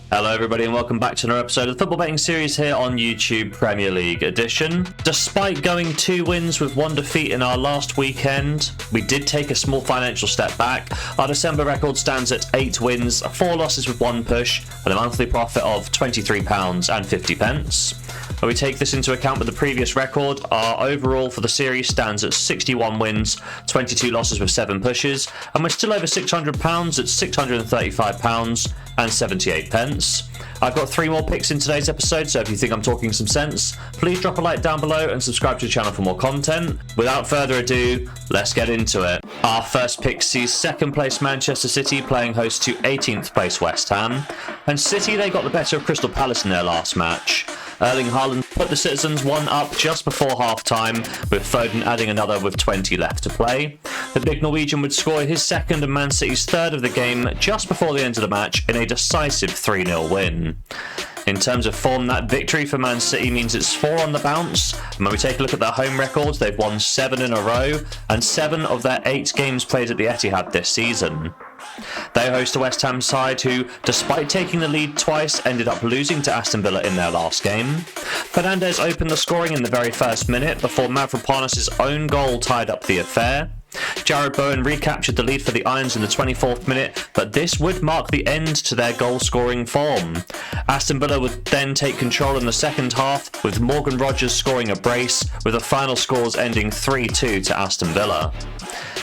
Hello everybody and welcome back to another episode of the Football Betting Series here on YouTube Premier League Edition. Despite going 2 wins with 1 defeat in our last weekend, we did take a small financial step back. Our December record stands at 8 wins, 4 losses with 1 push, and a monthly profit of £23.50. When we take this into account with the previous record, our overall for the series stands at 61 wins, 22 losses with 7 pushes, and we're still over £600 at £635.78. I've got 3 more picks in today's episode, so if you think I'm talking some sense, please drop a like down below and subscribe to the channel for more content. Without further ado, let's get into it. Our first pick sees 2nd place Manchester City playing host to 18th place West Ham, and City, they got the better of Crystal Palace in their last match. Erling Haaland put the Citizens 1 up just before half-time, with Foden adding another with 20 left to play. The big Norwegian would score his 2nd and Man City's 3rd of the game just before the end of the match in a decisive 3-0 win. In terms of form, that victory for Man City means it's 4 on the bounce, and when we take a look at their home records, they've won 7 in a row, and 7 of their 8 games played at the Etihad this season. They host a West Ham side who, despite taking the lead twice, ended up losing to Aston Villa in their last game. Fernández opened the scoring in the very first minute before Mavropanos' own goal tied up the affair. Jarrod Bowen recaptured the lead for the Irons in the 24th minute, but this would mark the end to their goal-scoring form. Aston Villa would then take control in the second half, with Morgan Rogers scoring a brace, with the final scores ending 3-2 to Aston Villa.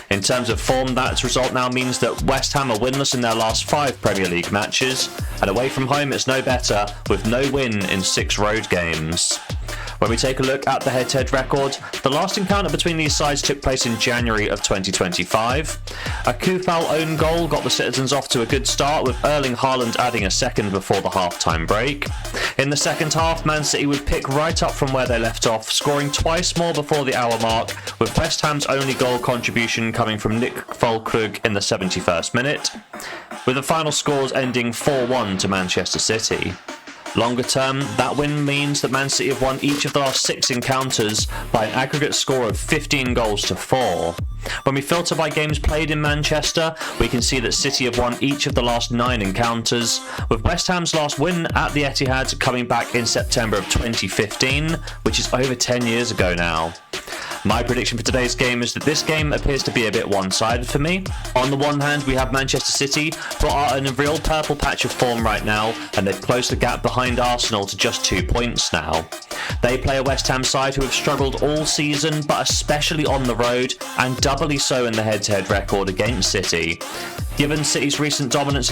In terms of form, that result now means that West Ham are winless in their last 5 Premier League matches, and away from home it's no better, with no win in 6 road games. When we take a look at the head-to-head record, the last encounter between these sides took place in January of 2025. A Koufal own goal got the Citizens off to a good start, with Erling Haaland adding a 2nd before the half-time break. In the second half, Man City would pick right up from where they left off, scoring twice more before the hour mark, with West Ham's only goal contribution coming from Nick Fulkrug in the 71st minute, with the final scores ending 4-1 to Manchester City. Longer term, that win means that Man City have won each of the last 6 encounters by an aggregate score of 15 goals to 4. When we filter by games played in Manchester, we can see that City have won each of the last 9 encounters, with West Ham's last win at the Etihad coming back in September of 2015, which is over 10 years ago now. My prediction for today's game is that this game appears to be a bit one-sided for me. On the one hand, we have Manchester City, who are in a real purple patch of form right now, and they've closed the gap behind Arsenal to just 2 points now. They play a West Ham side who have struggled all season, but especially on the road, and doubly so in the head-to-head record against City. Given City's recent dominance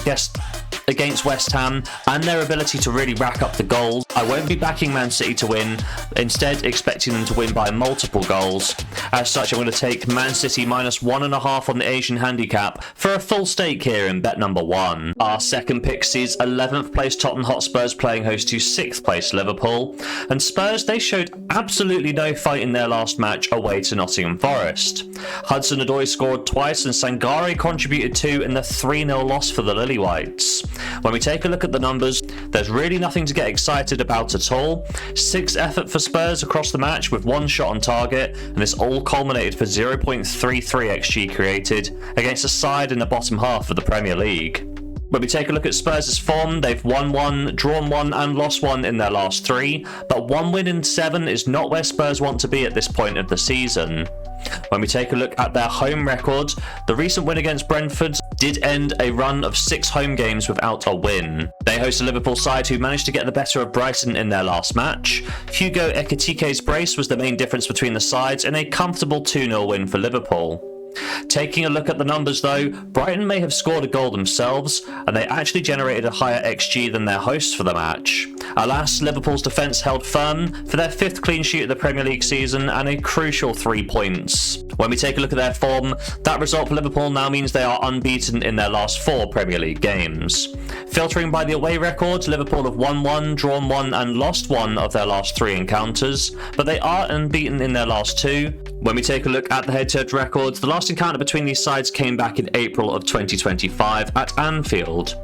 against West Ham and their ability to really rack up the goals, I won't be backing Man City to win, instead expecting them to win by multiple goals. As such, I'm going to take Man City minus 1.5 on the Asian handicap for a full stake here in bet number 1. Our second pick sees 11th place Tottenham Hotspurs playing host to 6th place Liverpool, and Spurs, they showed absolutely no fight in their last match away to Nottingham Forest. Hudson-Odoi scored twice and Sangare contributed 2 in the 3-0 loss for the Lily Whites. When we take a look at the numbers, there's really nothing to get excited about at all. 6 effort for Spurs across the match with 1 shot on target, and this all culminated for 0.33 XG created against a side in the bottom half of the Premier League. When we take a look at Spurs' form, they've won 1, drawn 1 and lost 1 in their last 3, but 1 win in 7 is not where Spurs want to be at this point of the season. When we take a look at their home record, the recent win against Brentford did end a run of 6 home games without a win. They host a Liverpool side who managed to get the better of Brighton in their last match. Hugo Ekitike's brace was the main difference between the sides in a comfortable 2-0 win for Liverpool. Taking a look at the numbers though, Brighton may have scored a goal themselves, and they actually generated a higher XG than their hosts for the match. Alas, Liverpool's defence held firm for their 5th clean sheet of the Premier League season and a crucial 3 points. When we take a look at their form, that result for Liverpool now means they are unbeaten in their last 4 Premier League games. Filtering by the away record, Liverpool have won 1, drawn 1 and lost 1 of their last 3 encounters, but they are unbeaten in their last 2. When we take a look at the head-to-head records, the last encounter between these sides came back in April of 2025 at Anfield.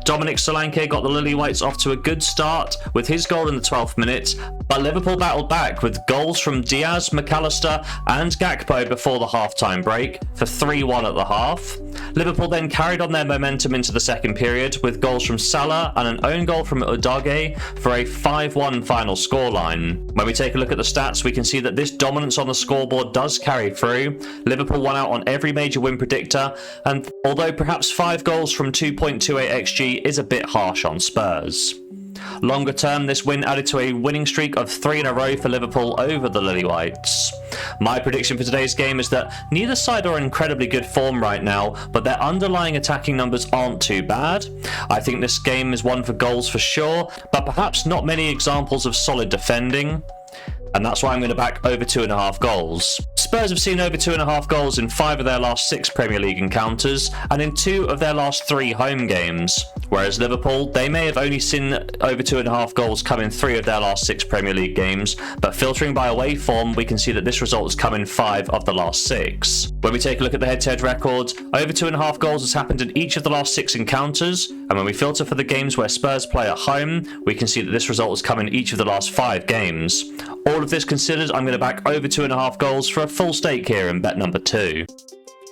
Dominic Solanke got the Lily Whites off to a good start with his goal in the 12th minute, but Liverpool battled back with goals from Diaz, McAllister and Gakpo before the half-time break for 3-1 at the half. Liverpool then carried on their momentum into the second period with goals from Salah and an own goal from Udogie for a 5-1 final scoreline. When we take a look at the stats, we can see that this dominance on the scoreboard does carry through. Liverpool won out on every major win predictor, and although perhaps 5 goals from 2.28 XG is a bit harsh on Spurs. Longer term, this win added to a winning streak of 3 in a row for Liverpool over the Lily Whites. My prediction for today's game is that neither side are in incredibly good form right now, but their underlying attacking numbers aren't too bad. I think this game is one for goals for sure, but perhaps not many examples of solid defending. And that's why I'm going to back over 2.5 goals. Spurs have seen over 2.5 goals in 5 of their last 6 Premier League encounters and in 2 of their last 3 home games. Whereas Liverpool, they may have only seen over 2.5 goals come in 3 of their last 6 Premier League games, but filtering by away form, we can see that this result has come in 5 of the last 6. When we take a look at the head-to-head record, over 2.5 goals has happened in each of the last 6 encounters, and when we filter for the games where Spurs play at home, we can see that this result has come in each of the last 5 games. All of this considered, I'm going to back over 2.5 goals for a full stake here in bet number 2.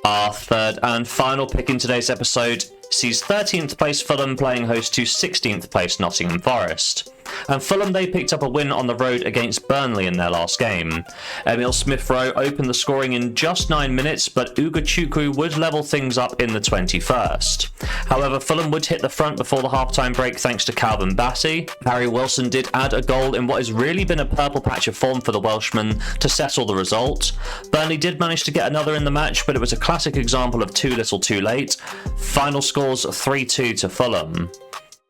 Our third and final pick in today's episode sees 13th place Fulham playing host to 16th place Nottingham Forest. And Fulham, they picked up a win on the road against Burnley in their last game. Emil Smith-Rowe opened the scoring in just 9 minutes, but Ugochukwu would level things up in the 21st. However, Fulham would hit the front before the half-time break thanks to Calvin Bassey. Harry Wilson did add a goal in what has really been a purple patch of form for the Welshman to settle the result. Burnley did manage to get another in the match, but it was a classic example of too little too late. Final scores 3-2 to Fulham.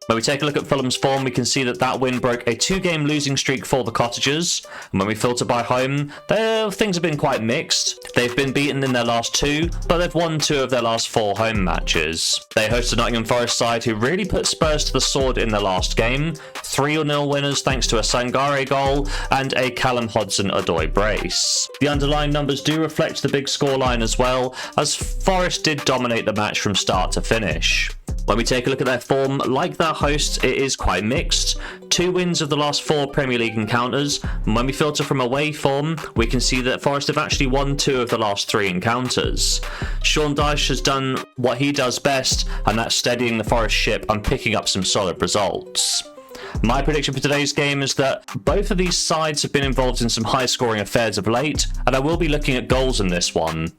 When we take a look at Fulham's form, we can see that that win broke a 2-game losing streak for the Cottagers. And when we filter by home, things have been quite mixed. They've been beaten in their last 2, but they've won 2 of their last 4 home matches. They host a Nottingham Forest side who really put Spurs to the sword in their last game. 3-0 winners thanks to a Sangare goal and a Callum Hudson-Odoi brace. The underlying numbers do reflect the big scoreline as well, as Forest did dominate the match from start to finish. When we take a look at their form, like their hosts, it is quite mixed. 2 wins of the last 4 Premier League encounters, and when we filter from away form, we can see that Forest have actually won 2 of the last 3 encounters. Sean Dyche has done what he does best, and that's steadying the Forest ship and picking up some solid results. My prediction for today's game is that both of these sides have been involved in some high-scoring affairs of late, and I will be looking at goals in this one.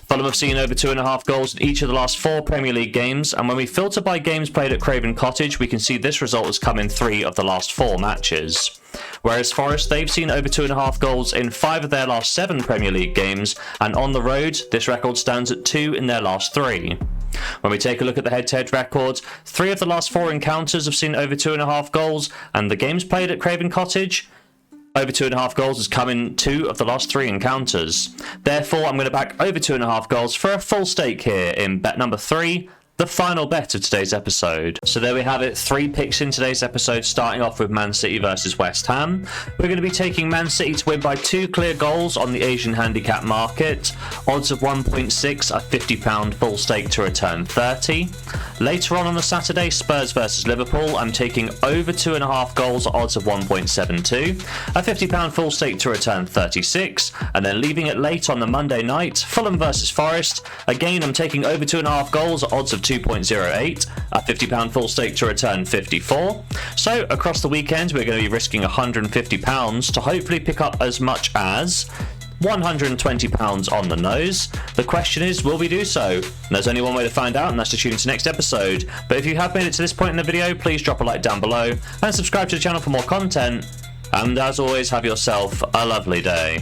Fulham have seen over 2.5 goals in each of the last 4 Premier League games, and when we filter by games played at Craven Cottage, we can see this result has come in 3 of the last 4 matches. Whereas Forest, they've seen over 2.5 goals in 5 of their last 7 Premier League games, and on the road, this record stands at 2 in their last 3. When we take a look at the head-to-head record, 3 of the last 4 encounters have seen over 2.5 goals, and the games played at Craven Cottage, over 2.5 goals has come in 2 of the last 3 encounters. Therefore, I'm going to back over 2.5 goals for a full stake here in bet number 3, the final bet of today's episode. So there we have it, 3 picks in today's episode, starting off with Man City versus West Ham. We're going to be taking Man City to win by 2 clear goals on the Asian handicap market. Odds of 1.6, a £50 full stake to return 30. Later on the Saturday, Spurs versus Liverpool, I'm taking over 2.5 goals at odds of 1.72, a £50 full stake to return 36. And then leaving it late on the Monday night, Fulham versus Forest. Again, I'm taking over 2.5 goals at odds of 2.08, a £50 full stake to return 54. So across the weekend, we're going to be risking £150 to hopefully pick up as much as £120 on the nose. The question is, will we do so? And there's only one way to find out, and that's to tune into next episode. But if you have made it to this point in the video, please drop a like down below and subscribe to the channel for more content. And as always, have yourself a lovely day.